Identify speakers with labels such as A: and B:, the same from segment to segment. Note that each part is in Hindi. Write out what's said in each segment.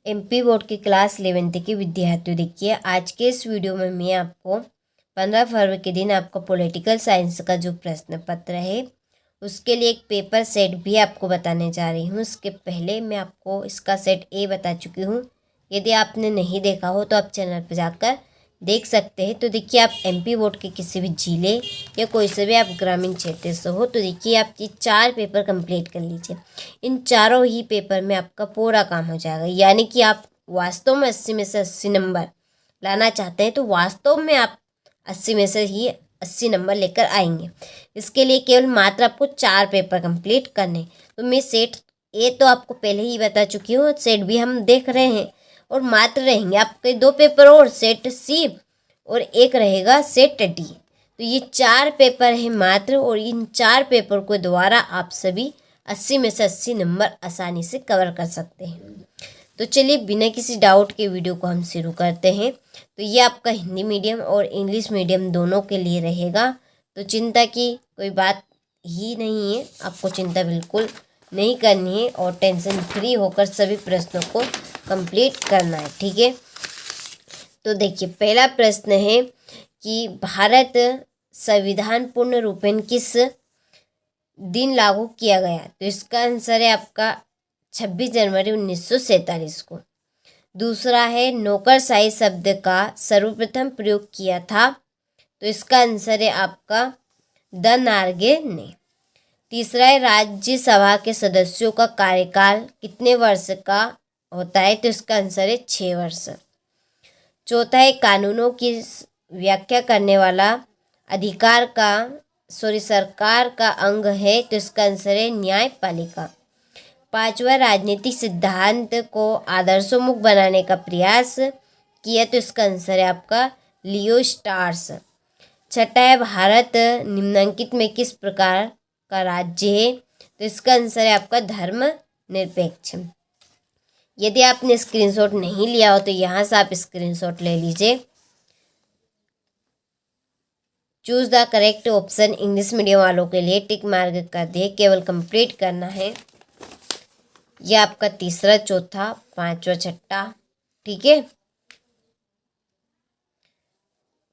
A: एमपी बोर्ड की क्लास 11th के विद्यार्थियों, देखिए आज के इस वीडियो में मैं आपको 15 फरवरी के दिन आपका पॉलिटिकल साइंस का जो प्रश्न पत्र है उसके लिए एक पेपर सेट भी आपको बताने जा रही हूँ। उसके पहले मैं आपको इसका सेट ए बता चुकी हूँ। यदि आपने नहीं देखा हो तो आप चैनल पर जाकर देख सकते हैं। तो देखिए, आप एमपी बोर्ड के किसी भी जिले या कोई से भी आप ग्रामीण क्षेत्र से हो तो देखिए आप ये 4 पेपर कंप्लीट कर लीजिए। इन चारों ही पेपर में आपका पूरा काम हो जाएगा। यानी कि आप वास्तव में 80 में से 80 नंबर लाना चाहते हैं तो वास्तव में आप 80 में से ही 80 नंबर लेकर आएंगे। इसके लिए केवल मात्र आपको 4 पेपर कंप्लीट करने। तो मैं सेट ए तो आपको पहले ही बता चुकी हूँ, सेट भी हम देख रहे हैं और मात्र रहेंगे आपके 2 पेपर और सेट सी और एक रहेगा सेट डी। तो ये 4 पेपर है मात्र, और इन 4 पेपर को द्वारा आप सभी 80 में से 80 नंबर आसानी से कवर कर सकते हैं। तो चलिए बिना किसी डाउट के वीडियो को हम शुरू करते हैं। तो ये आपका हिंदी मीडियम और इंग्लिश मीडियम दोनों के लिए रहेगा। तो चिंता की कोई बात ही नहीं है, आपको चिंता बिल्कुल नहीं करनी है और टेंशन फ्री होकर सभी प्रश्नों को कंप्लीट करना है, ठीक है। तो देखिए, पहला प्रश्न है कि भारत संविधान पूर्ण रूपेण किस दिन लागू किया गया। तो इसका आंसर है आपका 26 जनवरी 1947 को। दूसरा है नौकरशाही शब्द का सर्वप्रथम प्रयोग किया था। तो इसका आंसर है आपका द नार्गे ने। तीसरा है राज्यसभा के सदस्यों का कार्यकाल कितने वर्ष का होता है। तो इसका आंसर है 6 वर्ष। चौथा है कानूनों की व्याख्या करने वाला सरकार का अंग है। तो इसका आंसर है न्यायपालिका। पांचवा, राजनीतिक सिद्धांत को आदर्शोन्मुख बनाने का प्रयास किया। तो इसका आंसर है आपका लियो स्टार्स। छठा है भारत निम्नलिखित में किस प्रकार का राज्य है। तो इसका आंसर है आपका धर्म निरपेक्ष। यदि आपने स्क्रीनशॉट नहीं लिया हो तो यहाँ से आप स्क्रीनशॉट ले लीजिए। Choose the correct option English medium वालों के लिए टिक मार्क कर दिए, केवल कंप्लीट करना है। यह आपका तीसरा, चौथा, पांचवा, छठा, ठीक है।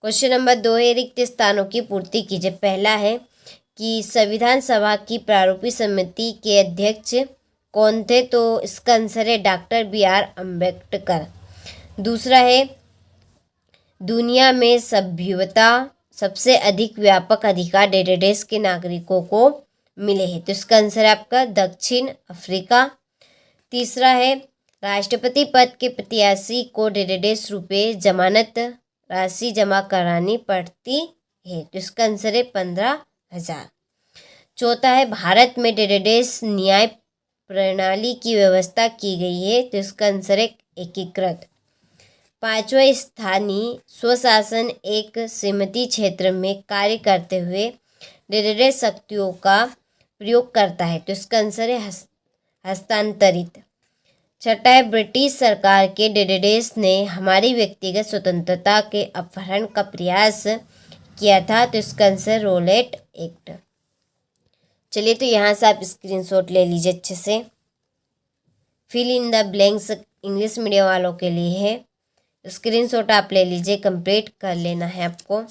A: क्वेश्चन नंबर 2 है रिक्त स्थानों की पूर्ति कीजिए। पहला है कि संविधान सभा की प्रारूपी समिति के अध्यक्ष कौन थे। तो इसका आंसर है डॉक्टर BR अम्बेडकर। दूसरा है दुनिया में सभ्यता सबसे अधिक व्यापक अधिकार डेटाबेस के नागरिकों को मिले हैं। तो इसका आंसर है आपका दक्षिण अफ्रीका। तीसरा है राष्ट्रपति पद के प्रत्याशी को डेटाबेस रुपये जमानत राशि जमा करानी पड़ती है। तो इसका आंसर है 15,000। चौथा है भारत में डेटाबेस न्याय प्रणाली की व्यवस्था की गई है। तो इसका आंसर है एकीकृत। पांचवा, स्थानीय स्वशासन एक सीमित क्षेत्र में कार्य करते हुए डेटाबेस शक्तियों का प्रयोग करता है। तो इसका आंसर है हस्तांतरित। छठा है ब्रिटिश सरकार के डेटाबेस ने हमारी व्यक्तिगत स्वतंत्रता के अपहरण का प्रयास किया था। तो इसका आंसर रोलेट एक्ट। चलिए, तो यहाँ से आप स्क्रीनशॉट ले लीजिए अच्छे से। Fill in the blanks English medium वालों के लिए है, स्क्रीनशॉट आप ले लीजिए, कंप्लीट कर लेना है आपको।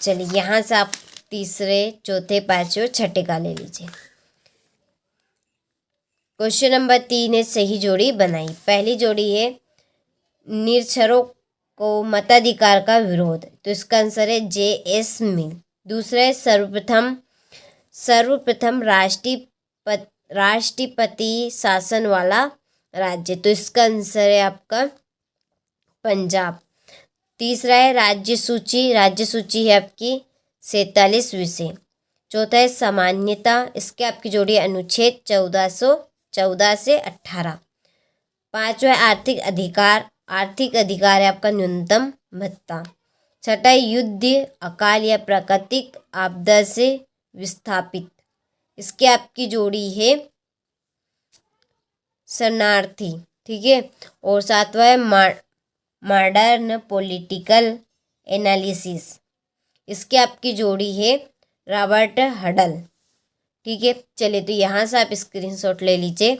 A: चलिए, यहाँ से आप तीसरे, चौथे, पांचवे और छठे का ले लीजिए। क्वेश्चन नंबर 3 है सही जोड़ी बनाई। पहली जोड़ी है निरक्षरों को मताधिकार का विरोध। तो इसका आंसर है JS मिल। दूसरा है सर्वप्रथम राष्ट्रपति शासन वाला राज्य। तो इसका आंसर है आपका पंजाब। तीसरा है राज्य सूची है आपकी 47 विषय। चौथा है सामान्यता, इसके आपकी जोड़ी अनुच्छेद 1414 से 18। पांचवा है आर्थिक अधिकार है आपका न्यूनतम भत्ता। छठा है युद्ध, अकाल या प्राकृतिक आपदा से विस्थापित, इसकी आपकी जोड़ी है शरणार्थी, ठीक है। और सातवां है मॉडर्न पॉलिटिकल एनालिसिस, इसकी आपकी जोड़ी है रॉबर्ट हडल, ठीक है, चलिए तो यहाँ से आप स्क्रीनशॉट ले लीजिए।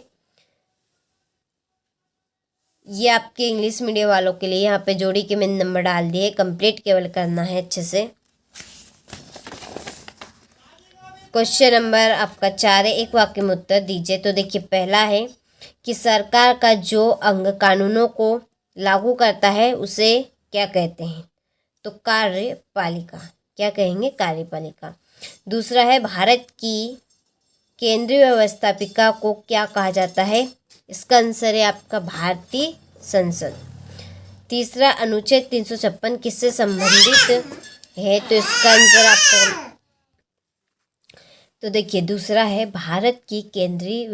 A: ये आपके इंग्लिश मीडियम वालों के लिए यहाँ पे जोड़ी के मैंने नंबर डाल दिए, कंप्लीट केवल करना है अच्छे से। क्वेश्चन नंबर आपका 4 है, एक वाक्य में उत्तर दीजिए। तो देखिए पहला है कि सरकार का जो अंग कानूनों को लागू करता है उसे क्या कहते हैं? तो कार्यपालिका। क्या कहेंगे? कार्यपालिका। दूसरा है भारत की केंद्रीय व्यवस्थापिका को क्या कहा जाता है? इसका आंसर है आपका भारतीय संसद। तीसरा, अनुच्छेद 356 किससे संबंधित है? तो इसका आंसर आपको, तो देखिए दूसरा है भारत की केंद्रीय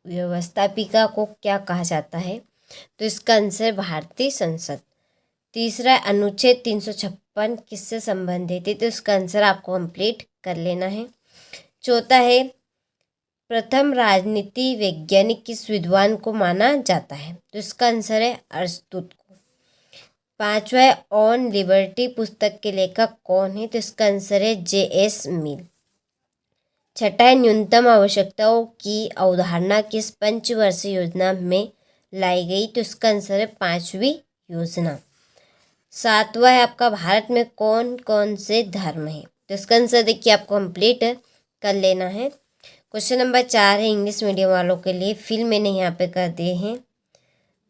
A: व्यवस्थापिका को क्या कहा जाता है? तो इसका आंसर भारतीय संसद। तीसरा, अनुच्छेद 356 किससे संबंधित है? तो इसका आंसर आपको कंप्लीट कर लेना है। चौथा है प्रथम राजनीति वैज्ञानिक किस विद्वान को माना जाता है? तो इसका आंसर है अरस्तुत को। पांचवा है ऑन लिबर्टी पुस्तक के लेखक कौन है? तो इसका आंसर है J.S. मिल। छठा है न्यूनतम आवश्यकताओं की अवधारणा किस पंचवर्षीय योजना में लाई गई? तो इसका आंसर है 5वीं योजना। सातवां है आपका भारत में कौन कौन से धर्म है? तो इसका आंसर देखिए आपको कंप्लीट कर लेना है। क्वेश्चन नंबर 4 है इंग्लिश मीडियम वालों के लिए, फिल मैंने यहाँ पे कर दिए हैं।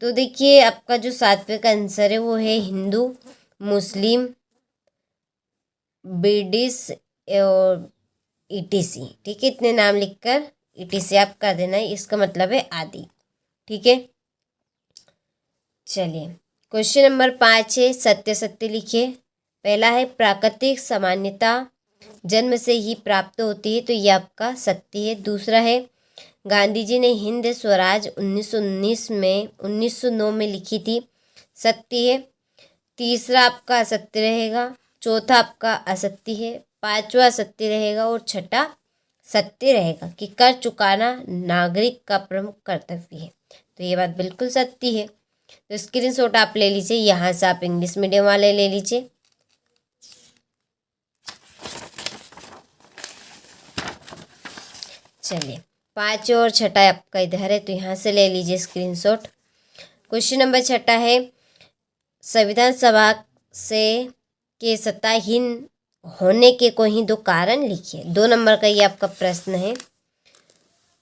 A: तो देखिए आपका जो 7वें का आंसर है वो है हिंदू, मुस्लिम, बुद्धिस्ट और ETC। ठीक है, इतने नाम लिखकर ETC आप कर देना है, इसका मतलब है आदि। ठीक है, चलिए क्वेश्चन नंबर 5 है सत्य सत्य लिखिए। पहला है प्राकृतिक सामान्यता जन्म से ही प्राप्त होती है, तो ये आपका सत्य है। दूसरा है गांधी जी ने हिंद स्वराज 1909 में लिखी थी, सत्य है। तीसरा आपका असत्य रहेगा। चौथा आपका असत्य है। पांचवा सत्य रहेगा और छठा सत्य रहेगा कि कर चुकाना नागरिक का प्रमुख कर्तव्य है। तो ये बात बिल्कुल सत्य है। तो स्क्रीनशॉट आप ले लीजिए, यहाँ से आप इंग्लिश मीडियम वाले ले लीजिए। चलिए 5 और छठा आपका इधर है, तो यहाँ से ले लीजिए स्क्रीनशॉट। क्वेश्चन नंबर 6 है संविधान सभा से के सत्ताहीन होने के कोई 2 कारण लिखिए। 2 नंबर का ये आपका प्रश्न है।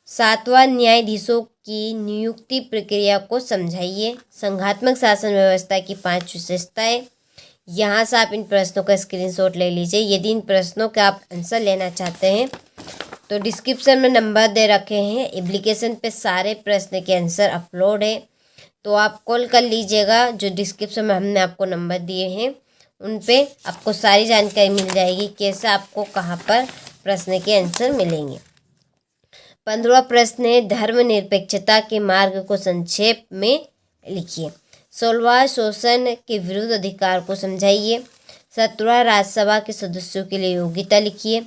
A: 7वां न्यायाधीशों की नियुक्ति प्रक्रिया को समझाइए। संघात्मक शासन व्यवस्था की 5 विशेषताएं। यहाँ से आप इन प्रश्नों का स्क्रीनशॉट ले लीजिए। यदि इन प्रश्नों का आप आंसर लेना चाहते हैं तो डिस्क्रिप्शन में नंबर दे रखे हैं, एप्लीकेशन पे सारे प्रश्न के आंसर अपलोड है, तो आप कॉल कर लीजिएगा। जो डिस्क्रिप्शन में हमने आपको नंबर दिए हैं उन पे आपको सारी जानकारी मिल जाएगी, कैसे आपको कहाँ पर प्रश्न के आंसर मिलेंगे। 15वां प्रश्न है धर्मनिरपेक्षता के मार्ग को संक्षेप में लिखिए। 16वां शोषण के विरुद्ध अधिकार को समझाइए। 17वां राज्यसभा के सदस्यों के लिए योग्यता लिखिए।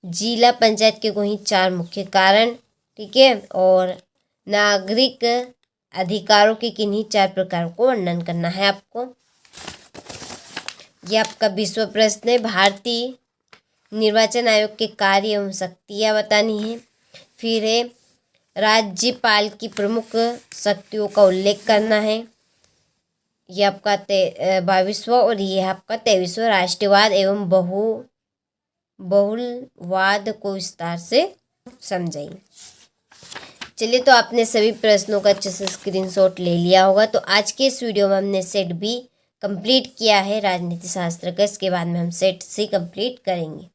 A: जिला पंचायत के कोई 4 मुख्य कारण। ठीक है, और नागरिक अधिकारों के किन्हीं 4 प्रकारों को वर्णन करना है आपको। यह आपका 20वां प्रश्न है भारतीय निर्वाचन आयोग के कार्य एवं शक्तियाँ बतानी है। फिर है राज्यपाल की प्रमुख शक्तियों का उल्लेख करना है। यह आपका 22वां और यह आपका 23वां राष्ट्रवाद एवं बहुलवाद को विस्तार से समझाइए। चलिए, तो आपने सभी प्रश्नों का अच्छे से स्क्रीनशॉट ले लिया होगा। तो आज के इस वीडियो में हमने सेट B कंप्लीट किया है राजनीति शास्त्र का। इसके बाद में हम सेट C कंप्लीट करेंगे।